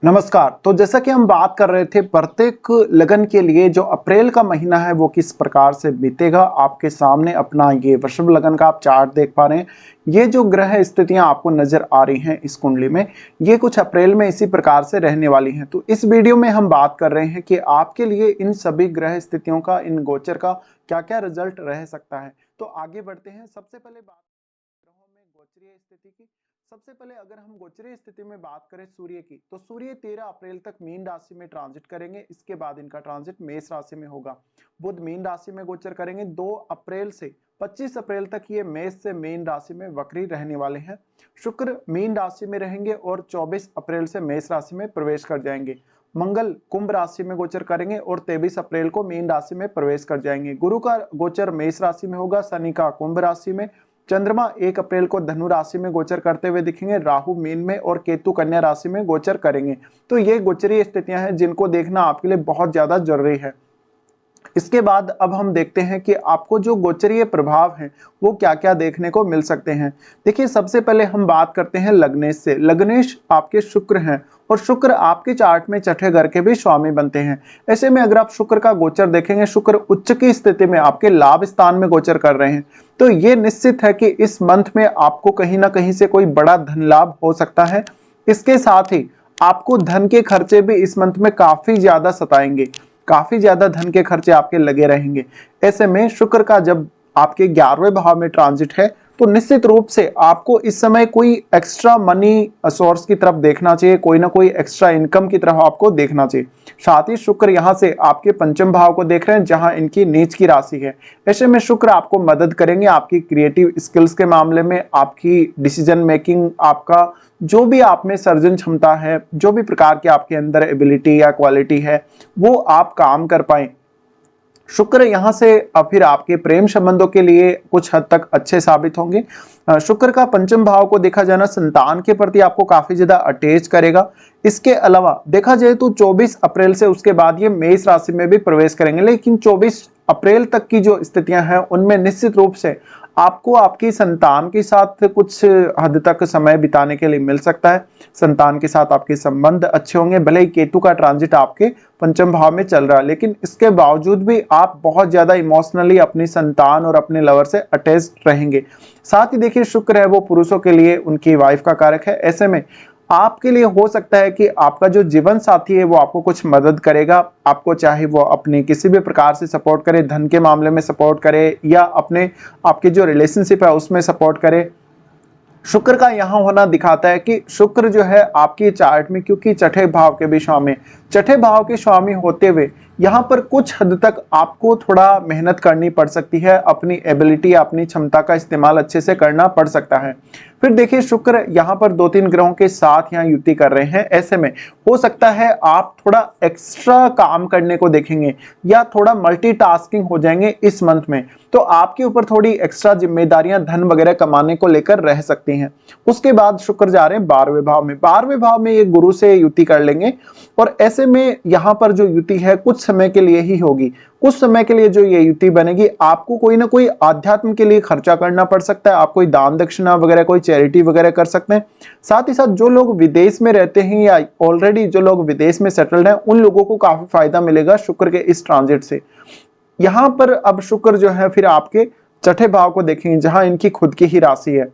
नमस्कार। तो जैसा कि हम बात कर रहे थे प्रत्येक लगन के लिए जो अप्रैल का महीना है वो किस प्रकार से बीतेगा। आपके सामने अपना ये वृषभ लगन का आप चार्ट देख पा रहे हैं। ये जो ग्रह स्थितियां आपको नजर आ रही हैं इस कुंडली में, ये कुछ अप्रैल में इसी प्रकार से रहने वाली हैं। तो इस वीडियो में हम बात कर रहे हैं कि आपके लिए इन सभी ग्रह स्थितियों का, इन गोचर का क्या क्या रिजल्ट रह सकता है। तो आगे बढ़ते हैं। सबसे पहले बात ग्रहों में गोचरीय स्थिति की। सबसे पहले अगर हम गोचरीय स्थिति में बात करें सूर्य की, तो सूर्य 13 अप्रैल तक मीन राशि में ट्रांजिट करेंगे। इसके बाद इनका ट्रांजिट मेष राशि में होगा। बुध मीन राशि में गोचर करेंगे 2 अप्रैल से 25 अप्रैल तक। ये मेष से मीन राशि में वक्री रहने वाले हैं। शुक्र मीन राशि में रहेंगे और 24 अप्रैल से मेष राशि में प्रवेश कर जाएंगे। मंगल कुंभ राशि में गोचर करेंगे और 23 अप्रैल को मीन राशि में प्रवेश कर जाएंगे। गुरु का गोचर मेष राशि में होगा, शनि का कुंभ राशि में। चंद्रमा 1 अप्रैल को धनु राशि में गोचर करते हुए दिखेंगे। राहु मीन में और केतु कन्या राशि में गोचर करेंगे। तो ये गोचरीय स्थितियां हैं जिनको देखना आपके लिए बहुत ज्यादा जरूरी है। इसके बाद अब हम देखते हैं कि आपको जो गोचरीय प्रभाव हैं वो क्या क्या देखने को मिल सकते हैं। देखिए, सबसे पहले हम बात करते हैं लग्नेश से। लग्नेश आपके शुक्र हैं और शुक्र आपके चार्ट में छठे घर के भी स्वामी बनते हैं। ऐसे में अगर आप शुक्र का गोचर देखेंगे, शुक्र उच्च की स्थिति में आपके लाभ स्थान में गोचर कर रहे हैं। तो ये निश्चित है कि इस मंथ में आपको कहीं ना कहीं से कोई बड़ा धन लाभ हो सकता है। इसके साथ ही आपको धन के खर्चे भी इस मंथ में काफी ज्यादा सताएंगे। काफी ज्यादा धन के खर्चे आपके लगे रहेंगे। ऐसे में शुक्र का जब आपके 11वें भाव में ट्रांजिट है, तो निश्चित रूप से आपको इस समय कोई एक्स्ट्रा मनी सोर्स की तरफ देखना चाहिए, कोई ना कोई एक्स्ट्रा इनकम की तरफ आपको देखना चाहिए। साथ ही शुक्र यहाँ से आपके पंचम भाव को देख रहे हैं, जहां इनकी नीच की राशि है। ऐसे में शुक्र आपको मदद करेंगे आपकी क्रिएटिव स्किल्स के मामले में, आपकी डिसीजन मेकिंग, आपका जो भी आप में सर्जन क्षमता है, जो भी प्रकार के आपके अंदर एबिलिटी या क्वालिटी है, वो आप काम कर पाए। शुक्र यहाँ से अब फिर आपके प्रेम संबंधों के लिए कुछ हद तक अच्छे साबित होंगे। शुक्र का पंचम भाव को देखा जाना संतान के प्रति आपको काफी ज्यादा अटैच करेगा। इसके अलावा देखा जाए तो 24 अप्रैल से उसके बाद ये मेष राशि में भी प्रवेश करेंगे, लेकिन 24 अप्रैल तक की जो स्थितियां हैं उनमें निश्चित रूप से आपको आपकी संतान के साथ कुछ हद तक समय बिताने के लिए मिल सकता है। संतान के साथ आपके संबंध अच्छे होंगे। भले ही केतु का ट्रांजिट आपके पंचम भाव में चल रहा है, लेकिन इसके बावजूद भी आप बहुत ज्यादा इमोशनली अपनी संतान और अपने लवर से अटैच रहेंगे। साथ ही देखिए, शुक्र है वो पुरुषों के लिए उनकी वाइफ का कारक है। ऐसे में आपके लिए हो सकता है कि आपका जो जीवन साथी है वो आपको कुछ मदद करेगा। आपको चाहे वो अपनी किसी भी प्रकार से सपोर्ट करे, धन के मामले में सपोर्ट करे या अपने आपके जो रिलेशनशिप है उसमें सपोर्ट करे। शुक्र का यहाँ होना दिखाता है कि शुक्र जो है आपके चार्ट में, क्योंकि छठे भाव के भी स्वामी, छठे भाव के स्वामी होते हुए यहाँ पर कुछ हद तक आपको थोड़ा मेहनत करनी पड़ सकती है। अपनी एबिलिटी, अपनी क्षमता का इस्तेमाल अच्छे से करना पड़ सकता है। फिर देखिए, शुक्र यहाँ पर 2-3 ग्रहों के साथ यहाँ युति कर रहे हैं। ऐसे में हो सकता है आप थोड़ा एक्स्ट्रा काम करने को देखेंगे या थोड़ा मल्टीटास्किंग हो जाएंगे इस मंथ में। तो आपके ऊपर थोड़ी एक्स्ट्रा जिम्मेदारियां धन वगैरह कमाने को लेकर रह सकती हैं। उसके बाद शुक्र जा रहे हैं 12वें भाव में। 12वें भाव में ये गुरु से युति कर लेंगे और ऐसे में यहाँ पर जो युति है कुछ समय के लिए ही होगी। कुछ समय के लिए जो ये युति बनेगी, आपको कोई ना कोई आध्यात्म के लिए खर्चा करना पड़ सकता है। आप कोई दान दक्षिणा वगैरह, कोई चैरिटी वगैरह कर सकते हैं। साथ ही साथ जो लोग विदेश में रहते हैं या ऑलरेडी जो लोग विदेश में सेटल्ड हैं, उन लोगों को काफी फायदा मिलेगा शुक्र के इस ट्रांजिट से। यहाँ पर अब शुक्र जो है फिर आपके छठे भाव को देखेंगे, जहां इनकी खुद की ही राशि है।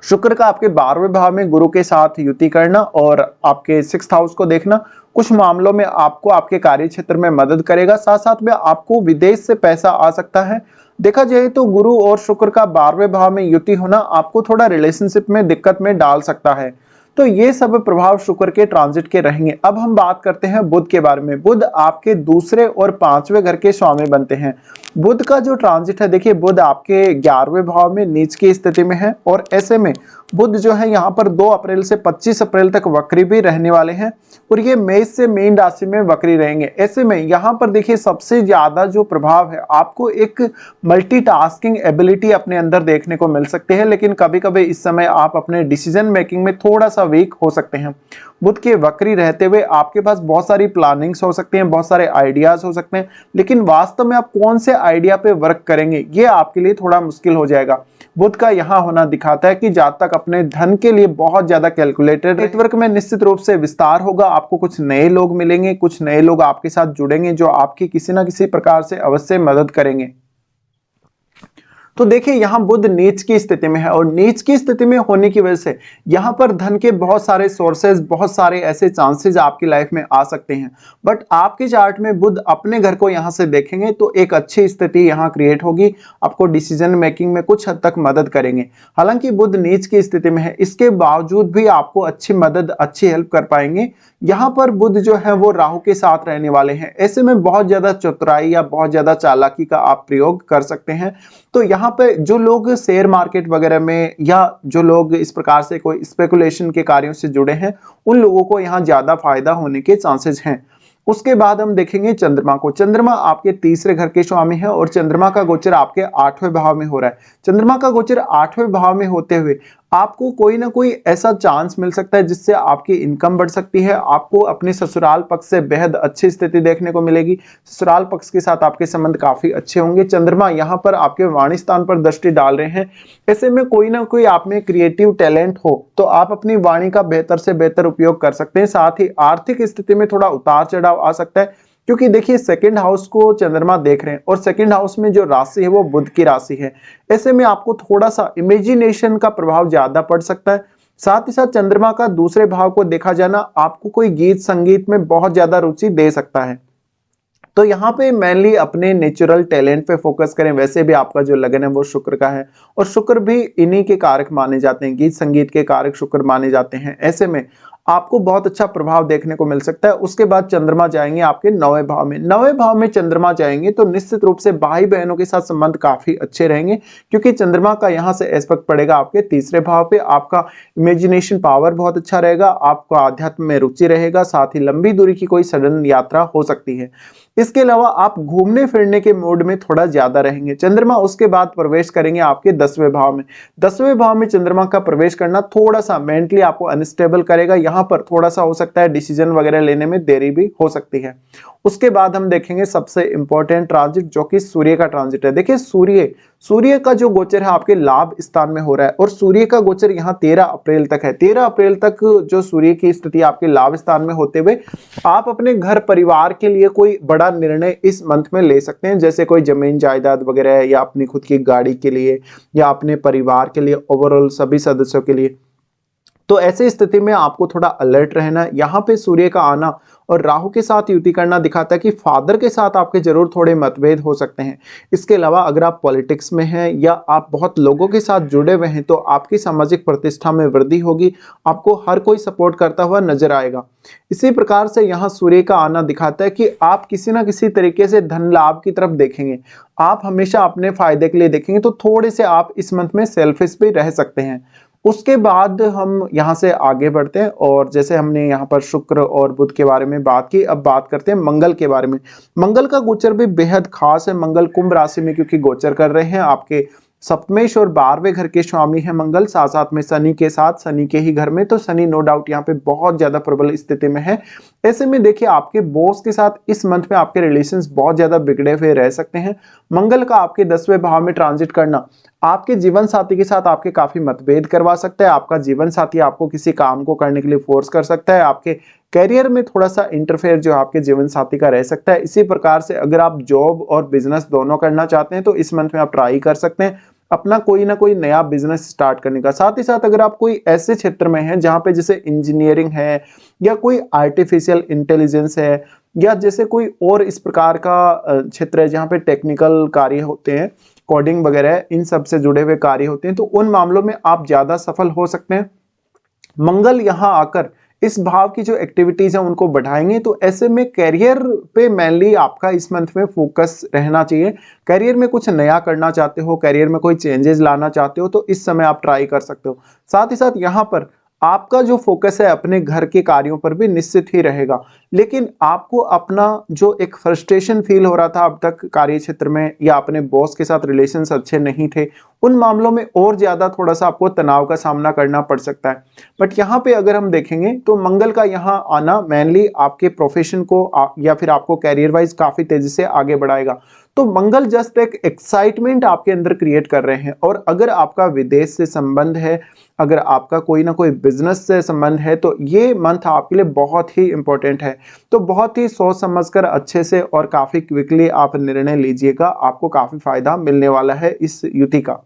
शुक्र का आपके 12वें भाव में गुरु के साथ युति करना और आपके 6th हाउस को देखना कुछ मामलों में आपको आपके कार्य क्षेत्र में मदद करेगा। साथ साथ में आपको विदेश से पैसा आ सकता है। देखा जाए तो गुरु और शुक्र का 12वें भाव में युति होना आपको थोड़ा रिलेशनशिप में दिक्कत में डाल सकता है। तो ये सब प्रभाव शुक्र के ट्रांजिट के रहेंगे। अब हम बात करते हैं बुध के बारे में। बुध आपके दूसरे और 5वें घर के स्वामी बनते हैं। बुध का जो ट्रांजिट है, देखिए बुध आपके 11वें भाव में नीच की स्थिति में है और ऐसे में बुध जो है यहाँ पर 2 अप्रैल से 25 अप्रैल तक वक्री भी रहने वाले हैं और ये मेष से मीन राशि में वक्री रहेंगे। ऐसे में यहाँ पर देखिए, सबसे ज्यादा जो प्रभाव है आपको एक मल्टीटास्किंग एबिलिटी अपने अंदर देखने को मिल सकती है। लेकिन कभी कभी इस समय आप अपने डिसीजन मेकिंग में थोड़ा सा सा वीक हो सकते हैं। बुध के वक्री रहते हुए आपके पास बहुत सारी प्लानिंग्स हो सकती हैं, बहुत सारे आइडियाज हो सकते हैं, लेकिन वास्तव में आप कौन से आइडिया पे वर्क करेंगे ये आपके लिए थोड़ा मुश्किल हो जाएगा। बुध का यहाँ होना दिखाता है कि जातक अपने धन के लिए बहुत ज्यादा कैलकुलेटेड, नेटवर्क में निश्चित रूप से विस्तार होगा, आपको कुछ नए लोग मिलेंगे, कुछ नए लोग आपके साथ जुड़ेंगे जो आपकी किसी ना किसी प्रकार से अवश्य मदद करेंगे। तो देखिए यहाँ बुध नीच की स्थिति में है और नीच की स्थिति में होने की वजह से यहाँ पर धन के बहुत सारे सोर्सेज, बहुत सारे ऐसे चांसेस आपकी लाइफ में आ सकते हैं। बट आपके चार्ट में बुध अपने घर को यहाँ से देखेंगे तो एक अच्छी स्थिति यहाँ क्रिएट होगी, आपको डिसीजन मेकिंग में कुछ हद तक मदद करेंगे। हालांकि बुध नीच की स्थिति में है, इसके बावजूद भी आपको अच्छी मदद, अच्छी हेल्प कर पाएंगे। यहाँ पर बुध जो है वो राहु के साथ रहने वाले हैं, ऐसे में बहुत ज्यादा चतुराई या बहुत ज्यादा चालाकी का आप प्रयोग कर सकते हैं। तो यहाँ पे जो लोग शेयर मार्केट वगैरह में या जो लोग इस प्रकार से कोई स्पेकुलेशन के कार्यों से जुड़े हैं, उन लोगों को यहाँ ज्यादा फायदा होने के चांसेस हैं। उसके बाद हम देखेंगे चंद्रमा को। चंद्रमा आपके तीसरे घर के स्वामी है और चंद्रमा का गोचर आपके 8वें भाव में हो रहा है। चंद्रमा का गोचर 8वें भाव में होते हुए आपको कोई ना कोई ऐसा चांस मिल सकता है जिससे आपकी इनकम बढ़ सकती है, आपको अपने ससुराल पक्ष से बेहद अच्छी स्थिति देखने को मिलेगी, ससुराल पक्ष के साथ आपके संबंध काफी अच्छे होंगे। चंद्रमा यहाँ पर आपके वाणी स्थान पर दृष्टि डाल रहे हैं, ऐसे में कोई ना कोई आप में क्रिएटिव टैलेंट हो तो आप अपनी वाणी का बेहतर से बेहतर उपयोग कर सकते हैं। साथ ही आर्थिक स्थिति में थोड़ा उतार चढ़ाव आ सकता है, क्योंकि देखिए सेकंड हाउस को चंद्रमा देख रहे हैं और सेकंड हाउस में जो राशि है वो बुध की राशि है, ऐसे में आपको थोड़ा सा इमेजिनेशन का प्रभाव ज्यादा पड़ सकता है। साथ ही साथ चंद्रमा का दूसरे भाव को देखा जाना आपको कोई गीत संगीत में बहुत ज्यादा रुचि दे सकता है। तो यहाँ पे मेनली अपने नेचुरल टैलेंट पे फोकस करें। वैसे भी आपका जो लगन है वो शुक्र का है और शुक्र भी इन्हीं के कारक माने जाते हैं, गीत संगीत के कारक शुक्र माने जाते हैं, ऐसे में आपको बहुत अच्छा प्रभाव देखने को मिल सकता है। उसके बाद चंद्रमा जाएंगे आपके 9वें भाव में। 9वें भाव में चंद्रमा जाएंगे तो निश्चित रूप से भाई बहनों के साथ संबंध काफी अच्छे रहेंगे, क्योंकि चंद्रमा का यहाँ से एस्पेक्ट पड़ेगा आपके तीसरे भाव पे। आपका इमेजिनेशन पावर बहुत अच्छा रहेगा, आपको आध्यात्म में रुचि रहेगा, साथ ही लंबी दूरी की कोई सडन यात्रा हो सकती है। इसके अलावा आप घूमने फिरने के मूड में थोड़ा ज्यादा रहेंगे। चंद्रमा उसके बाद प्रवेश करेंगे आपके 10वें भाव में। 10वें भाव में चंद्रमा का प्रवेश करना थोड़ा सा मेंटली आपको अनस्टेबल करेगा, यहाँ पर थोड़ा सा हो सकता है डिसीजन वगैरह लेने में देरी भी हो सकती है। उसके बाद हम देखेंगे सबसे इंपॉर्टेंट ट्रांजिट जो कि सूर्य का ट्रांजिट है। देखिए सूर्य का जो गोचर है आपके लाभ स्थान में हो रहा है और सूर्य का गोचर यहाँ 13 अप्रैल तक है। 13 अप्रैल तक जो सूर्य की स्थिति आपके लाभ स्थान में होते हुए आप अपने घर परिवार के लिए कोई बड़ा निर्णय इस मंथ में ले सकते हैं, जैसे कोई जमीन जायदाद वगैरह या अपनी खुद की गाड़ी के लिए या अपने परिवार के लिए, ओवरऑल सभी सदस्यों के लिए। तो ऐसी स्थिति में आपको थोड़ा अलर्ट रहना है। यहाँ पे सूर्य का आना और राहु के साथ युति करना दिखाता है कि फादर के साथ आपके जरूर थोड़े मतभेद हो सकते हैं। इसके अलावा अगर आप पॉलिटिक्स में हैं या आप बहुत लोगों के साथ जुड़े हुए हैं तो आपकी सामाजिक प्रतिष्ठा में वृद्धि होगी, आपको हर कोई सपोर्ट करता हुआ नजर आएगा। इसी प्रकार से यहाँ सूर्य का आना दिखाता है कि आप किसी ना किसी तरीके से धन लाभ की तरफ देखेंगे, आप हमेशा अपने फायदे के लिए देखेंगे, तो थोड़े से आप इस मंथ में सेल्फिश भी रह सकते हैं। उसके बाद हम यहाँ से आगे बढ़ते हैं और जैसे हमने यहाँ पर शुक्र और बुध के बारे में बात की, अब बात करते हैं मंगल के बारे में। मंगल का गोचर भी बेहद खास है। मंगल कुंभ राशि में क्योंकि गोचर कर रहे हैं, आपके सप्तमेश और 12वें घर के स्वामी है मंगल, साथ साथ में शनि के साथ, शनि के ही घर में, तो शनि नो डाउट यहाँ पे बहुत ज्यादा प्रबल स्थिति में है। ऐसे में देखिए आपके बॉस के साथ इस मंथ में आपके रिलेशंस बहुत ज्यादा बिगड़े हुए रह सकते हैं। मंगल का आपके 10वें भाव में ट्रांजिट करना आपके जीवन साथी के साथ आपके काफी मतभेद करवा सकता है। आपका जीवन साथी आपको किसी काम को करने के लिए फोर्स कर सकता है, आपके करियर में थोड़ा सा इंटरफेयर जो आपके जीवन साथी का रह सकता है। इसी प्रकार से अगर आप जॉब और बिजनेस दोनों करना चाहते हैं तो इस मंथ में आप ट्राई कर सकते हैं अपना कोई ना कोई नया बिजनेस स्टार्ट करने का। साथ ही साथ अगर आप कोई ऐसे क्षेत्र में हैं जहां पे जैसे इंजीनियरिंग है या कोई आर्टिफिशियल इंटेलिजेंस है या जैसे कोई और इस प्रकार का क्षेत्र है जहां पे टेक्निकल कार्य होते हैं, कोडिंग वगैरह इन सब से जुड़े हुए कार्य होते हैं, तो उन मामलों में आप ज्यादा सफल हो सकते हैं। मंगल यहाँ आकर इस भाव की जो एक्टिविटीज है उनको बढ़ाएंगे, तो ऐसे में करियर पे मेनली आपका इस मंथ में फोकस रहना चाहिए। करियर में कुछ नया करना चाहते हो, करियर में कोई चेंजेस लाना चाहते हो तो इस समय आप ट्राई कर सकते हो। साथ ही साथ यहाँ पर आपका जो फोकस है अपने घर के कार्यों पर भी निश्चित ही रहेगा। लेकिन आपको अपना जो एक फ्रस्ट्रेशन फील हो रहा था अब तक कार्य क्षेत्र में, या अपने बॉस के साथ रिलेशंस अच्छे नहीं थे, उन मामलों में और ज़्यादा थोड़ा-सा आपको तनाव का सामना करना पड़ सकता है। बट यहाँ पे अगर हम देखेंगे तो मंगल का यहाँ आना मेनली आपके प्रोफ़ेशन को या फिर आपको करियर वाइज़ काफ़ी तेज़ी से आगे बढ़ाएगा। तो मंगल जस्ट एक एक्साइटमेंट आपके अंदर क्रिएट कर रहे हैं, और अगर आपका विदेश से संबंध है, अगर आपका कोई ना कोई बिजनेस से संबंध है, तो ये मंथ आपके लिए बहुत ही इंपॉर्टेंट है। तो बहुत ही सोच समझकर अच्छे से और काफ़ी क्विकली आप निर्णय लीजिएगा, आपको काफ़ी फायदा मिलने वाला है इस युति का।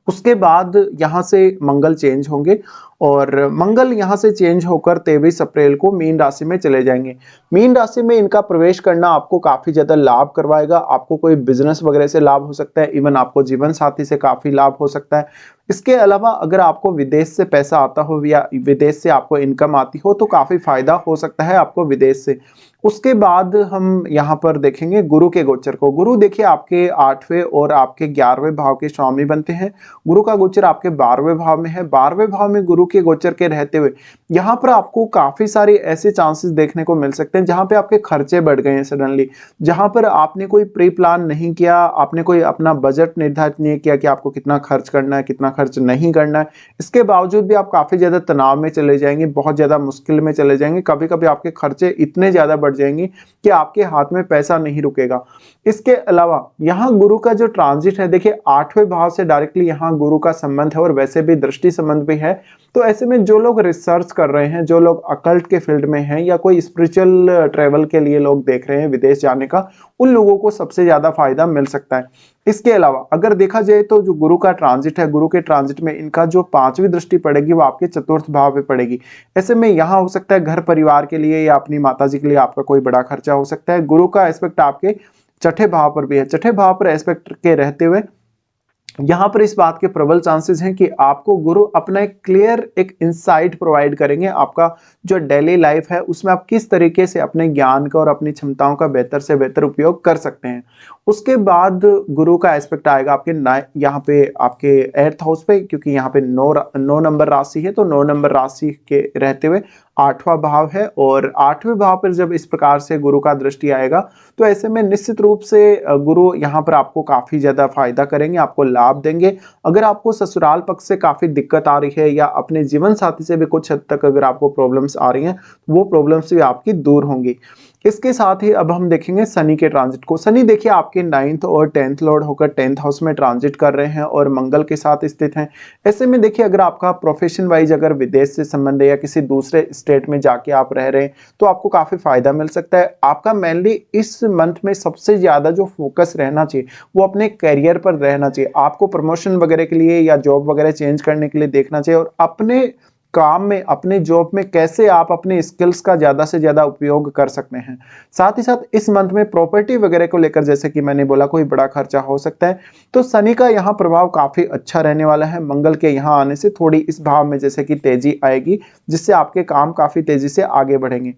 उसके बाद यहाँ से मंगल चेंज होंगे, और मंगल यहाँ से चेंज होकर 23 अप्रैल को मीन राशि में चले जाएंगे। मीन राशि में इनका प्रवेश करना आपको काफ़ी ज़्यादा लाभ करवाएगा। आपको कोई बिजनेस वगैरह से लाभ हो सकता है, इवन आपको जीवन साथी से काफ़ी लाभ हो सकता है। इसके अलावा अगर आपको विदेश से पैसा आता हो या विदेश से आपको इनकम आती हो, तो काफ़ी फायदा हो सकता है आपको विदेश से। उसके बाद हम यहाँ पर देखेंगे गुरु के गोचर को। गुरु देखिए आपके 8वें और आपके 11वें भाव के स्वामी बनते हैं। गुरु का गोचर आपके 12वें भाव में है। 12वें भाव में गुरु के गोचर के रहते हुए यहाँ पर आपको काफ़ी सारे ऐसे चांसेस देखने को मिल सकते हैं जहाँ पे आपके खर्चे बढ़ गए हैं सडनली, जहाँ पर आपने कोई प्री प्लान नहीं किया, आपने कोई अपना बजट निर्धारित नहीं किया कि आपको कितना खर्च करना है, कितना खर्च नहीं करना है। इसके बावजूद भी आप काफ़ी ज़्यादा तनाव में चले जाएंगे, बहुत ज़्यादा मुश्किल में चले जाएंगे। कभी-कभी आपके खर्चे इतने ज़्यादा बढ़ जाएंगे कि आपके हाथ में पैसा नहीं रुकेगा। इसके अलावा यहाँ गुरु का जो ट्रांजिट है, देखिए 8वें भाव से डायरेक्टली यहाँ गुरु का संबंध है, और वैसे भी दृष्टि संबंध भी है। तो ऐसे में जो लोग रिसर्च कर रहे हैं, जो लोग अकल्ट के फील्ड में हैं, या कोई स्पिरिचुअल ट्रैवल के लिए लोग देख रहे हैं विदेश जाने का, उन लोगों को सबसे ज़्यादा फायदा मिल सकता है। इसके अलावा अगर देखा जाए तो जो गुरु का ट्रांजिट है, गुरु के ट्रांजिट में इनका जो 5वीं दृष्टि पड़ेगी वो आपके 4th भाव पे पड़ेगी। ऐसे में यहाँ हो सकता है घर परिवार के लिए या अपनी माताजी के लिए आपका कोई बड़ा खर्चा हो सकता है। गुरु का एस्पेक्ट आपके 6ठे भाव पर भी है। 6ठे भाव पर एस्पेक्ट के रहते हुए यहाँ पर इस बात के प्रबल चांसेस हैं कि आपको गुरु अपना एक क्लियर एक इंसाइट प्रोवाइड करेंगे। आपका जो डेली लाइफ है उसमें आप किस तरीके से अपने ज्ञान का और अपनी क्षमताओं का बेहतर से बेहतर उपयोग कर सकते हैं। उसके बाद गुरु का एस्पेक्ट आएगा आपके यहाँ पे आपके 8th हाउस पे, क्योंकि यहाँ पे 9 नंबर राशि है, तो 9 नंबर राशि के रहते हुए 8वां भाव है, और 8वें भाव पर जब इस प्रकार से गुरु का दृष्टि आएगा तो ऐसे में निश्चित रूप से गुरु यहाँ पर आपको काफ़ी ज़्यादा फायदा करेंगे, आपको लाभ देंगे। अगर आपको ससुराल पक्ष से काफ़ी दिक्कत आ रही है, या अपने जीवन साथी से भी कुछ हद तक अगर आपको प्रॉब्लम्स आ रही हैं, वो प्रॉब्लम्स भी आपकी दूर होंगी। इसके साथ ही अब हम देखेंगे शनि के ट्रांजिट को। शनि देखिए आपके 9th और 10th लॉर्ड होकर 10th हाउस में ट्रांजिट कर रहे हैं और मंगल के साथ स्थित हैं। ऐसे में देखिए अगर आपका प्रोफेशन वाइज अगर विदेश से संबंध है या किसी दूसरे स्टेट में जाके आप रह रहे हैं, तो आपको काफ़ी फायदा मिल सकता है। आपका मेनली इस मंथ में सबसे ज़्यादा जो फोकस रहना चाहिए वो अपने करियर पर रहना चाहिए। आपको प्रमोशन वगैरह के लिए या जॉब वगैरह चेंज करने के लिए देखना चाहिए, और अपने काम में, अपने जॉब में कैसे आप अपने स्किल्स का ज़्यादा से ज़्यादा उपयोग कर सकते हैं। साथ ही साथ इस मंथ में प्रॉपर्टी वगैरह को लेकर, जैसे कि मैंने बोला, कोई बड़ा खर्चा हो सकता है। तो शनि का यहाँ प्रभाव काफ़ी अच्छा रहने वाला है। मंगल के यहाँ आने से थोड़ी इस भाव में जैसे कि तेजी आएगी, जिससे आपके काम काफ़ी तेजी से आगे बढ़ेंगे।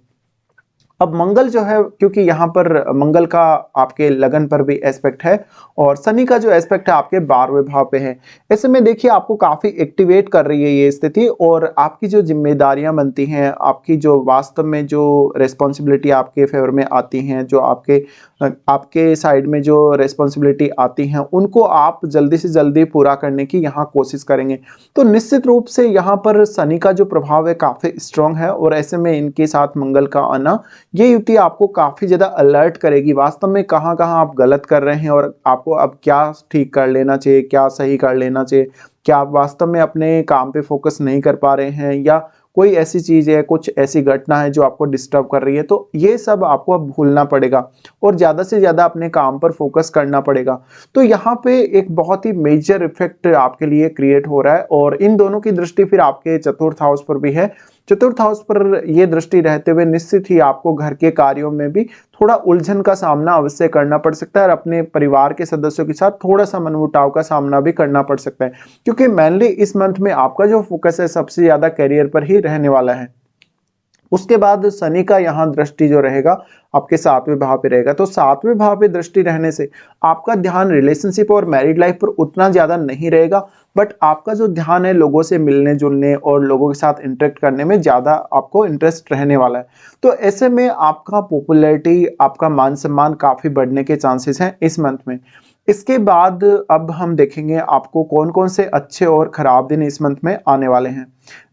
अब मंगल जो है, क्योंकि यहाँ पर मंगल का आपके लगन पर भी एस्पेक्ट है, और शनि का जो एस्पेक्ट है आपके 12वें भाव पे है। ऐसे में देखिए आपको काफ़ी एक्टिवेट कर रही है ये स्थिति, और आपकी जो जिम्मेदारियां बनती हैं, आपकी जो वास्तव में जो रिस्पॉन्सिबिलिटी आपके फेवर में आती हैं, जो आपके साइड में जो रिस्पॉन्सिबिलिटी आती हैं, उनको आप जल्दी से जल्दी पूरा करने की यहाँ कोशिश करेंगे। तो निश्चित रूप से यहाँ पर शनि का जो प्रभाव है काफ़ी स्ट्रॉन्ग है, और ऐसे में इनके साथ मंगल का आना, ये युति आपको काफ़ी ज़्यादा अलर्ट करेगी वास्तव में कहाँ कहाँ आप गलत कर रहे हैं, और आपको अब क्या ठीक कर लेना चाहिए, क्या सही कर लेना चाहिए, क्या आप वास्तव में अपने काम पे फोकस नहीं कर पा रहे हैं, या कोई ऐसी चीज़ है, कुछ ऐसी घटना है जो आपको डिस्टर्ब कर रही है। तो ये सब आपको अब भूलना पड़ेगा और ज़्यादा से ज़्यादा अपने काम पर फोकस करना पड़ेगा। तो यहाँ पे एक बहुत ही मेजर इफेक्ट आपके लिए क्रिएट हो रहा है, और इन दोनों की दृष्टि फिर आपके 4th हाउस पर भी है। 4th हाउस पर ये दृष्टि रहते हुए निश्चित ही आपको घर के कार्यों में भी थोड़ा उलझन का सामना अवश्य करना पड़ सकता है, और अपने परिवार के सदस्यों के साथ थोड़ा सा मनमुटाव का सामना भी करना पड़ सकता है, क्योंकि मेनली इस मंथ में आपका जो फोकस है सबसे ज्यादा करियर पर ही रहने वाला है। उसके बाद शनि का यहाँ दृष्टि जो रहेगा आपके 7वें भाव पे रहेगा। तो 7वें भाव पे दृष्टि रहने से आपका ध्यान रिलेशनशिप और मैरिड लाइफ पर उतना ज़्यादा नहीं रहेगा, बट आपका जो ध्यान है लोगों से मिलने-जुलने और लोगों के साथ इंटरेक्ट करने में ज़्यादा आपको इंटरेस्ट रहने वाला है। तो ऐसे में आपका पॉपुलैरिटी, आपका मान-सम्मान काफ़ी बढ़ने के चांसेस हैं इस मंथ में। इसके बाद अब हम देखेंगे आपको कौन-कौन से अच्छे और खराब दिन इस मंथ में आने वाले हैं।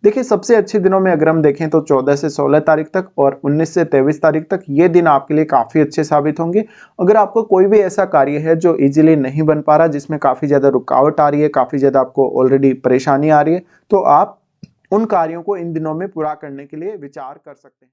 देखिए, सबसे अच्छे दिनों में अगर हम देखें तो 14 से 16 तारीख तक और 19 से 23 तारीख तक ये दिन आपके लिए काफ़ी अच्छे साबित होंगे। अगर आपको कोई भी ऐसा कार्य है जो ईज़िली नहीं बन पा रहा, जिसमें काफ़ी ज़्यादा रुकावट आ रही है, काफ़ी ज़्यादा आपको ऑलरेडी परेशानी आ रही है, तो आप उन कार्यों को इन दिनों में पूरा करने के लिए विचार कर सकते हैं।